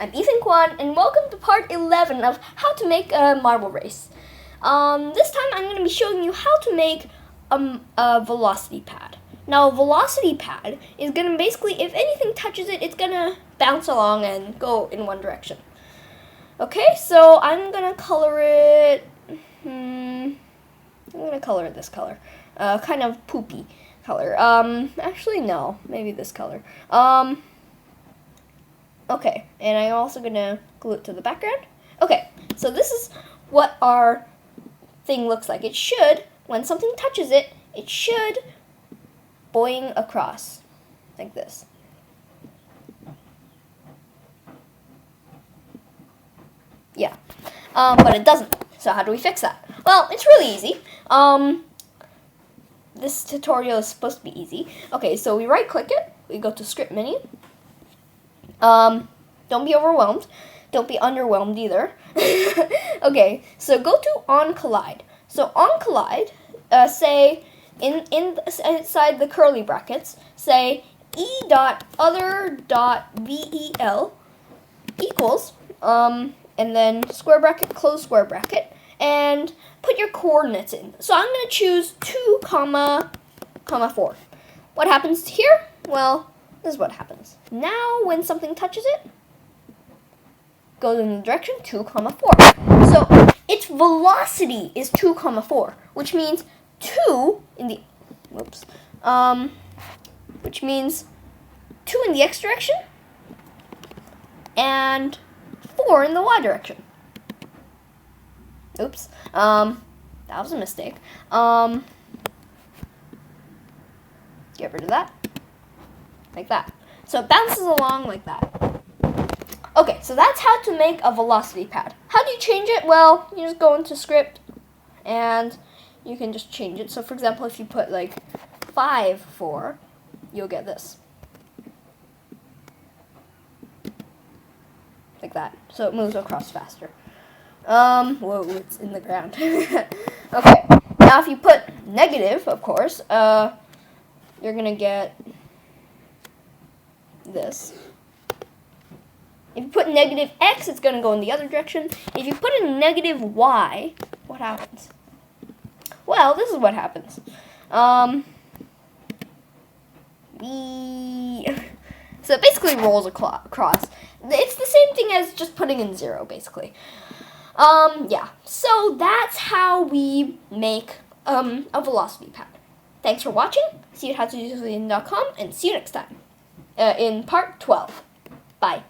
I'm Ethan Kwan, and welcome to part 11 of how to make a marble race. This time I'm going to be showing you how to make a velocity pad. Now, a velocity pad is going to basically, if anything touches it, it's going to bounce along and go in one direction. Okay, so I'm going to color it, I'm going to color it this color, kind of poopy color. Actually no, maybe this color. Okay, and I'm also gonna glue it to the background. Okay, so this is what our thing looks like. It should, when something touches it, it should boing across, like this. Yeah, but it doesn't. So how do we fix that? Well, it's really easy. This tutorial is supposed to be easy. Okay, so we right-click it, we go to Script menu. Don't be overwhelmed. Don't be underwhelmed either. Okay, so go to On Collide. So On Collide, say inside the curly brackets, say e.other.vel equals, and then square bracket, close square bracket, and put your coordinates in. So I'm going to choose 2, 4. What happens here? Well, this is what happens. Now, when something touches it, goes in the direction 2, 4. So its velocity is 2, 4, which means 2 in the which means 2 in the x direction and 4 in the y direction. Oops. That was a mistake. Get rid of that. Like that. So it bounces along like that. Okay, so that's how to make a velocity pad. How do you change it? Well, you just go into Script and you can just change it. So for example, if you put like 5, 4, you'll get this. Like that. So it moves across faster. Whoa, it's in the ground. Okay, now if you put negative, of course, you're gonna get this. If you put negative x, it's going to go in the other direction. If you put a negative y, what happens? Well, this is what happens. So it basically rolls across. It's the same thing as just putting in 0, basically. Yeah, so that's how we make a velocity pad. Thanks for watching. See you at howtodosusillian.com, and see you next time in part 12. Bye.